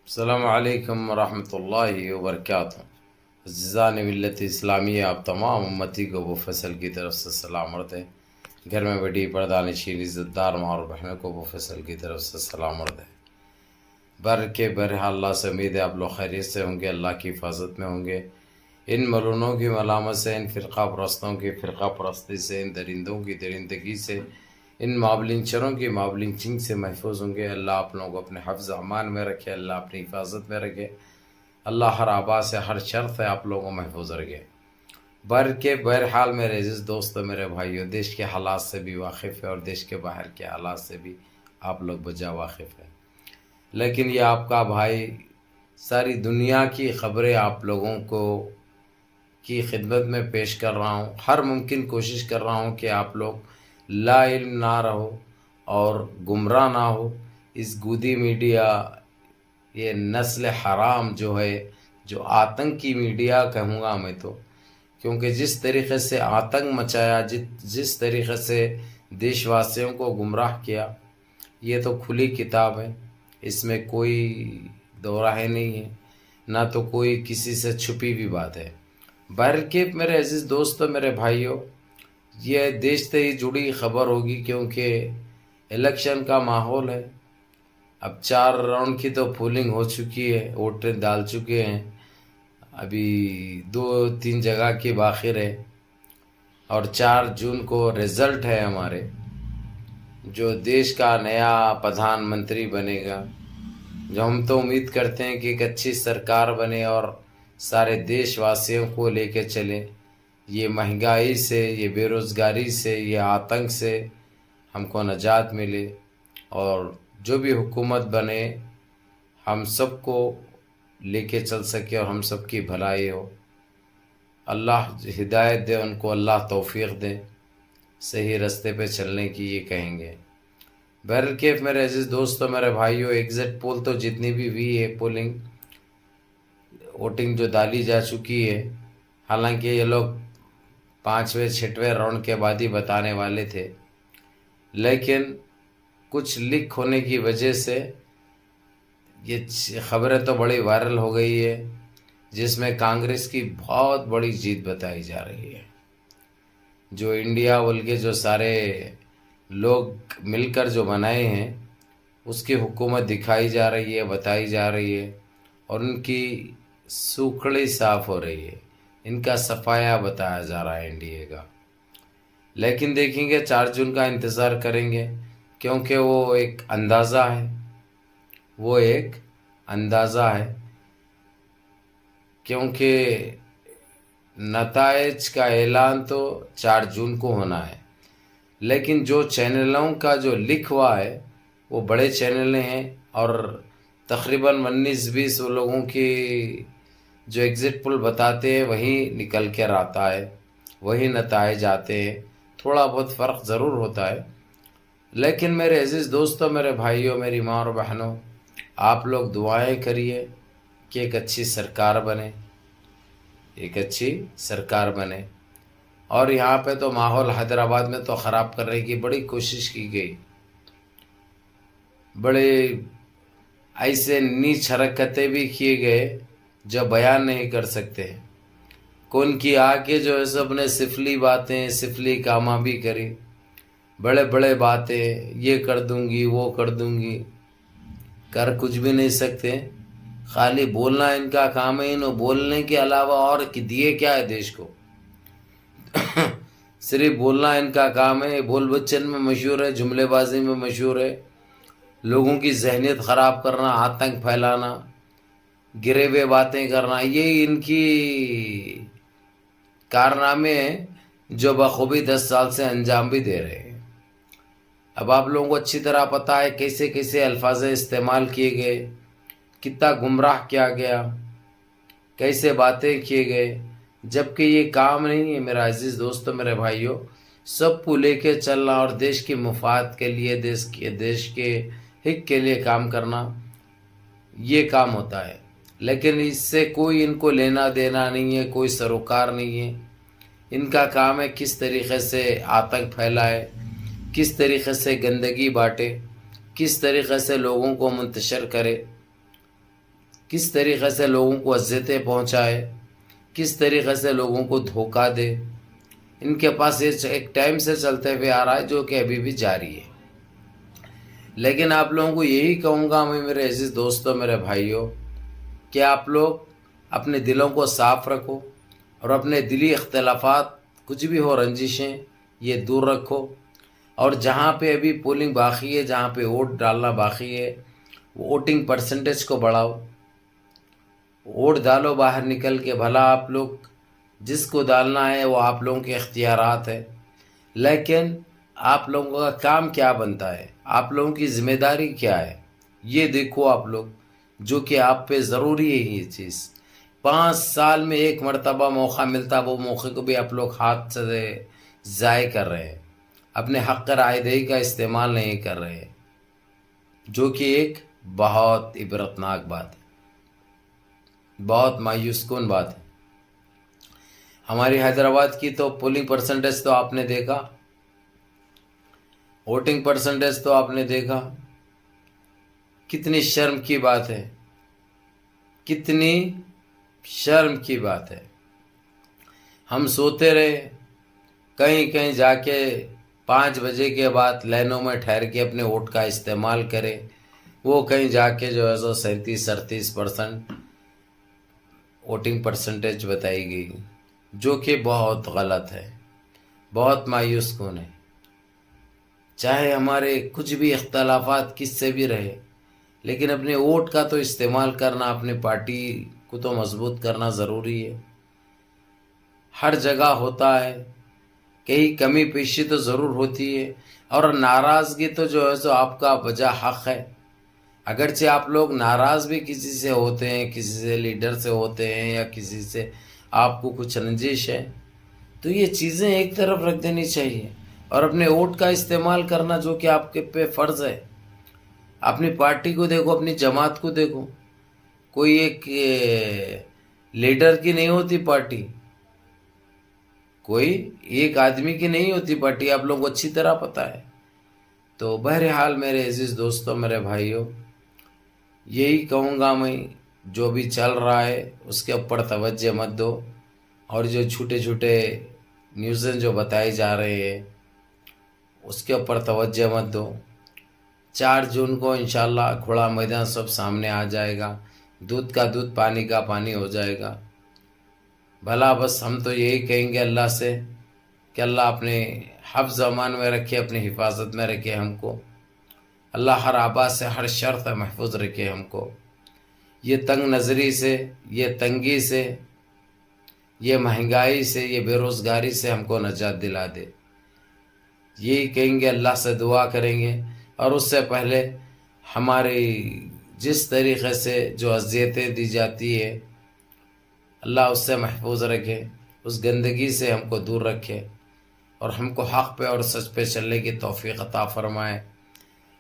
السلام علیکم ورحمۃ اللہ وبرکاتہ۔ عزیزان ملت اسلامیہ، آپ تمام امتی کو وہ فصل کی طرف سے سلام عرض ہے۔ گھر میں بیٹھی پردہ نشین عزت دار ماں اور بہنوں کو وہ فصل کی طرف سے سلام عرض ہے۔ بہرحال اللہ سے امید ہے آپ لوگ خیریت سے ہوں گے، اللہ کی حفاظت میں ہوں گے۔ ان ملونوں کی ملامت سے، ان فرقہ پرستوں کی فرقہ پرستی سے، ان درندوں کی درندگی سے، ان مابلنچروں کی مابلنچنگ سے محفوظ ہوں گے۔ اللہ آپ لوگوں کو اپنے حفظ امان میں رکھے، اللہ اپنی حفاظت میں رکھے، اللہ ہر آبا سے ہر شر سے آپ لوگوں کو محفوظ رکھے۔ بہرحال میرے عزیز دوستو، میرے بھائیو، دیش کے حالات سے بھی واقف ہے اور دیش کے باہر کے حالات سے بھی آپ لوگ بجا واقف ہے، لیکن یہ آپ کا بھائی ساری دنیا کی خبریں آپ لوگوں کو کی خدمت میں پیش کر رہا ہوں۔ ہر ممکن کوشش کر رہا ہوں کہ آپ لوگ لا علم نہ رہو اور گمراہ نہ ہو۔ اس گودی میڈیا، یہ نسل حرام جو ہے، جو آتنکی میڈیا کہوں گا میں تو، کیونکہ جس طریقے سے آتنک مچایا، جس طریقے سے دیش واسیوں کو گمراہ کیا، یہ تو کھلی کتاب ہے، اس میں کوئی دو راہ نہیں ہے، نہ تو کوئی کسی سے چھپی بھی بات ہے۔ بہرکیف میرے عزیز دوستو، میرے بھائیوں، یہ دیش سے ہی جڑی خبر ہوگی، کیونکہ الیکشن کا ماحول ہے۔ اب 4 راؤنڈ کی تو پولنگ ہو چکی ہے، ووٹیں ڈال چکے ہیں، ابھی 2-3 جگہ کی باقی ہے، اور 4 جون کو رزلٹ ہے ہمارے، جو دیش کا نیا پردھان منتری بنے گا، جو ہم تو امید کرتے ہیں کہ ایک اچھی سرکار بنے اور سارے دیش واسیوں کو لے کے چلے، یہ مہنگائی سے، یہ بے روزگاری سے، یہ آتنک سے ہم کو نجات ملے، اور جو بھی حکومت بنے ہم سب کو لے کے چل سکے اور ہم سب کی بھلائی ہو۔ اللہ ہدایت دے ان کو، اللہ توفیق دے صحیح رستے پہ چلنے کی، یہ کہیں گے۔ بہرکیف میرے عزیز دوستو، میرے بھائیوں، ایگزٹ پول تو جتنی بھی ہوئی ہے، پولنگ ووٹنگ جو ڈالی جا چکی ہے، حالانکہ یہ لوگ 5ویں-6ویں راؤنڈ کے بعد ہی بتانے والے تھے، لیکن کچھ لیک ہونے کی وجہ سے یہ خبریں تو بڑی وائرل ہو گئی ہے، جس میں کانگریس کی بہت بڑی جیت بتائی جا رہی ہے۔ جو انڈیا بول کے جو سارے لوگ مل کر جو بنائے ہیں، اس کی حکومت دکھائی جا رہی ہے، بتائی جا رہی ہے، اور ان کی سوکھڑی صاف ہو رہی ہے، ان کا صفایا بتایا جا رہا ہے انڈیا کا۔ لیکن دیکھیں گے، 4 جون کا انتظار کریں گے، کیونکہ وہ ایک اندازہ ہے، وہ ایک اندازہ ہے، کیونکہ نتائج کا اعلان تو 4 جون کو ہونا ہے، لیکن جو چینلوں کا جو لکھ ہوا ہے وہ بڑے چینل ہیں، اور تقریباً 19-20 لوگوں کی جو ایگزٹ پول بتاتے ہیں وہی نکل کر آتا ہے، وہی نتائج آتے ہیں، تھوڑا بہت فرق ضرور ہوتا ہے۔ لیکن میرے عزیز دوستو، میرے بھائیوں، میری ماں اور بہنوں، آپ لوگ دعائیں کریے کہ ایک اچھی سرکار بنے، ایک اچھی سرکار بنے۔ اور یہاں پہ تو ماحول حیدرآباد میں تو خراب کرنے کی بڑی کوشش کی گئی، بڑے ایسے نیچ حرکتیں بھی کیے گئے جو بیان نہیں کر سکتے۔ کون کی آگے جو ہے سب نے سفلی باتیں، سفلی کاماں بھی کری، بڑے بڑے باتیں، یہ کر دوں گی، وہ کر دوں گی، کر کچھ بھی نہیں سکتے، خالی بولنا ان کا کام ہے۔ انہوں بولنے کے علاوہ اور دیے کیا ہے دیش کو؟ صرف بولنا ان کا کام ہے، بول بچن میں مشہور ہے، جملے بازی میں مشہور ہے، لوگوں کی ذہنیت خراب کرنا، آتنک پھیلانا، گرے ہوئے باتیں کرنا، یہ ان کی کارنامے ہیں جو بخوبی 10 سال سے انجام بھی دے رہے ہیں۔ اب آپ لوگوں کو اچھی طرح پتہ ہے کیسے کیسے الفاظ استعمال کیے گئے، کتنا گمراہ کیا گیا، کیسے باتیں کیے گئے، جبکہ یہ کام نہیں ہے میرا عزیز دوستو، میرے بھائیوں۔ سب کو لے کے چلنا اور دیش کے مفاد کے لیے، دیش کے حق کے لیے کام کرنا، یہ کام ہوتا ہے، لیکن اس سے کوئی ان کو لینا دینا نہیں ہے، کوئی سروکار نہیں ہے۔ ان کا کام ہے کس طریقے سے آتنک پھیلائے، کس طریقے سے گندگی بانٹے، کس طریقے سے لوگوں کو منتشر کرے۔ کس طریقے سے لوگوں کو اذیتیں پہنچائے، کس طریقے سے لوگوں کو دھوکہ دے، ان کے پاس یہ ایک ٹائم سے چلتے ہوئے آ رہا ہے جو کہ ابھی بھی جاری ہے۔ لیکن آپ لوگوں کو یہی کہوں گا میں، میرے عزیز دوستوں، میرے بھائیوں، کہ آپ لوگ اپنے دلوں کو صاف رکھو اور اپنے دلی اختلافات کچھ بھی ہو، رنجشیں، یہ دور رکھو، اور جہاں پہ ابھی پولنگ باقی ہے، جہاں پہ ووٹ ڈالنا باقی ہے، ووٹنگ پرسنٹیج کو بڑھاؤ، ووٹ ڈالو باہر نکل کے۔ بھلا آپ لوگ جس کو ڈالنا ہے وہ آپ لوگوں کے اختیارات ہے، لیکن آپ لوگوں کا کام کیا بنتا ہے، آپ لوگوں کی ذمہ داری کیا ہے، یہ دیکھو آپ لوگ، جو کہ آپ پہ ضروری ہے یہ چیز۔ 5 سال میں ایک مرتبہ موقع ملتا، وہ موقع کو بھی آپ لوگ ہاتھ سے ضائع کر رہے ہیں، اپنے حق رائے دہی کا استعمال نہیں کر رہے ہیں، جو کہ ایک بہت عبرتناک بات ہے، بہت مایوس کن بات ہے۔ ہماری حیدرآباد کی تو پولنگ پرسنٹیج تو آپ نے دیکھا، ووٹنگ پرسنٹیج تو آپ نے دیکھا، کتنی شرم کی بات ہے، کتنی شرم کی بات ہے۔ ہم سوتے رہے، کہیں کہیں جا کے 5 بجے کے بعد لائنوں میں ٹھہر کے اپنے ووٹ کا استعمال کرے، وہ کہیں جا کے جو ہے سو 37-38% ووٹنگ پرسنٹیج بتائی گئی، جو کہ بہت غلط ہے، بہت مایوس کن ہے۔ چاہے ہمارے کچھ بھی اختلافات کس سے بھی رہے، لیکن اپنے ووٹ کا تو استعمال کرنا، اپنے پارٹی کو تو مضبوط کرنا ضروری ہے۔ ہر جگہ ہوتا ہے، کہیں کمی پیشی تو ضرور ہوتی ہے، اور ناراضگی تو جو ہے سو آپ کا بجا حق ہے۔ اگرچہ آپ لوگ ناراض بھی کسی سے ہوتے ہیں، کسی سے لیڈر سے ہوتے ہیں، یا کسی سے آپ کو کچھ رنجش ہے، تو یہ چیزیں ایک طرف رکھ دینی چاہیے، اور اپنے ووٹ کا استعمال کرنا جو کہ آپ کے پہ فرض ہے۔ اپنی پارٹی کو دیکھو، اپنی جماعت کو دیکھو، کوئی ایک لیڈر کی نہیں ہوتی پارٹی، کوئی ایک آدمی کی نہیں ہوتی پارٹی، آپ لوگوں کو اچھی طرح پتہ ہے۔ تو بہرحال میرے عزیز دوستوں، میرے بھائیوں، یہی کہوں گا میں، جو بھی چل رہا ہے اس کے اوپر توجہ مت دو، اور جو چھوٹے چھوٹے نیوزیں جو بتائی جا رہے ہیں اس کے اوپر توجہ مت دو۔ 4 جون کو انشاءاللہ کھلا میدان سب سامنے آ جائے گا، دودھ کا دودھ، پانی کا پانی ہو جائے گا۔ بھلا بس ہم تو یہی کہیں گے اللہ سے کہ اللہ اپنے حفظ امان میں رکھے، اپنی حفاظت میں رکھے ہم کو، اللہ ہر آباد سے، ہر شر سے محفوظ رکھے ہم کو، یہ تنگ نظری سے، یہ تنگی سے، یہ مہنگائی سے، یہ بے روزگاری سے ہم کو نجات دلا دے۔ یہی کہیں گے، اللہ سے دعا کریں گے، اور اس سے پہلے ہماری جس طریقے سے جو اذیتیں دی جاتی ہے، اللہ اس سے محفوظ رکھے، اس گندگی سے ہم کو دور رکھے، اور ہم کو حق پہ اور سچ پہ چلنے کی توفیق عطا فرمائے،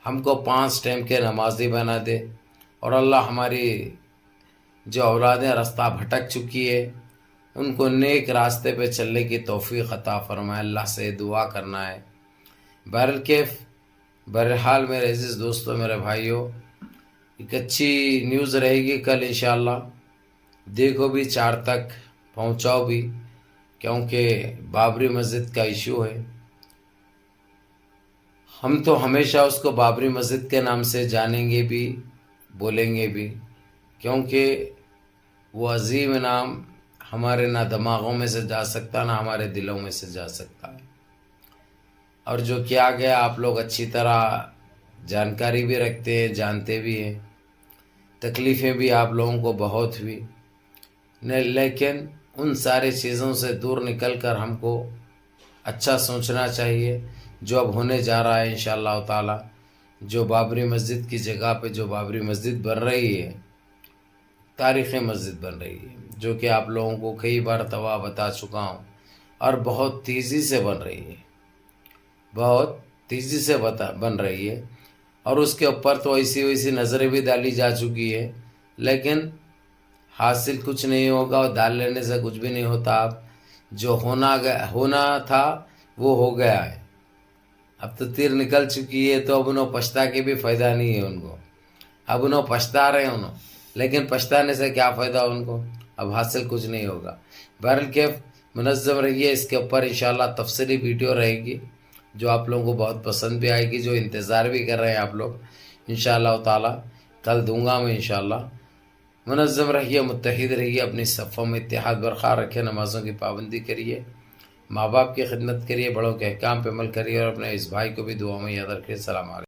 ہم کو 5 ٹائم کے نمازی بنا دے، اور اللہ ہماری جو اولادیں رستہ بھٹک چکی ہے ان کو نیک راستے پہ چلنے کی توفیق عطا فرمائے، اللہ سے دعا کرنا ہے۔ بہرحال میرے عزیز دوستوں، میرے بھائیوں، ایک اچھی نیوز رہے گی کل انشاءاللہ، دیکھو بھی 4 تک پہنچاؤ بھی، کیونکہ بابری مسجد کا ایشو ہے۔ ہم تو ہمیشہ اس کو بابری مسجد کے نام سے جانیں گے بھی، بولیں گے بھی، کیونکہ وہ عظیم نام ہمارے نہ دماغوں میں سے جا سکتا، نہ ہمارے دلوں میں سے جا سکتا ہے، اور جو کیا گیا آپ لوگ اچھی طرح جانکاری بھی رکھتے ہیں، جانتے بھی ہیں، تکلیفیں بھی آپ لوگوں کو بہت ہوئی، لیکن ان ساری چیزوں سے دور نکل کر ہم کو اچھا سوچنا چاہیے۔ جو اب ہونے جا رہا ہے انشاءاللہ تعالی، جو بابری مسجد کی جگہ پہ جو بابری مسجد بن رہی ہے، تاریخی مسجد بن رہی ہے، جو کہ آپ لوگوں کو کئی بار بتا چکا ہوں، اور بہت تیزی سے بن رہی ہے، بہت تیزی سے بن رہی ہے، اور اس کے اوپر تو ایسی نظریں بھی ڈالی جا چکی ہے، لیکن حاصل کچھ نہیں ہوگا، اور ڈال لینے سے کچھ بھی نہیں ہوتا۔ اب جو ہونا تھا وہ ہو گیا ہے، اب تو تیر نکل چکی ہے، تو اب انہوں پچھتا کے بھی فائدہ نہیں ہے ان کو، اب انہوں پچھتا رہے انہوں لیکن پچھتانے سے کیا فائدہ ان کو، اب حاصل کچھ نہیں ہوگا۔ بہرحال کیف منظم رہیے، اس کے اوپر انشاءاللہ تفصیلی ویڈیو رہے گی جو آپ لوگوں کو بہت پسند بھی آئے گی، جو انتظار بھی کر رہے ہیں آپ لوگ، انشاءاللہ تعالی کل دوں گا میں انشاءاللہ۔ منظم رہیے، متحد رہیے، اپنی صفوں میں اتحاد برقرار رکھیں، نمازوں کی پابندی کریے، ماں باپ کی خدمت کریے، بڑوں کے احکام پہ عمل کریے، اور اپنے اس بھائی کو بھی دعاؤں میں یاد رکھیں۔ السلام علیکم۔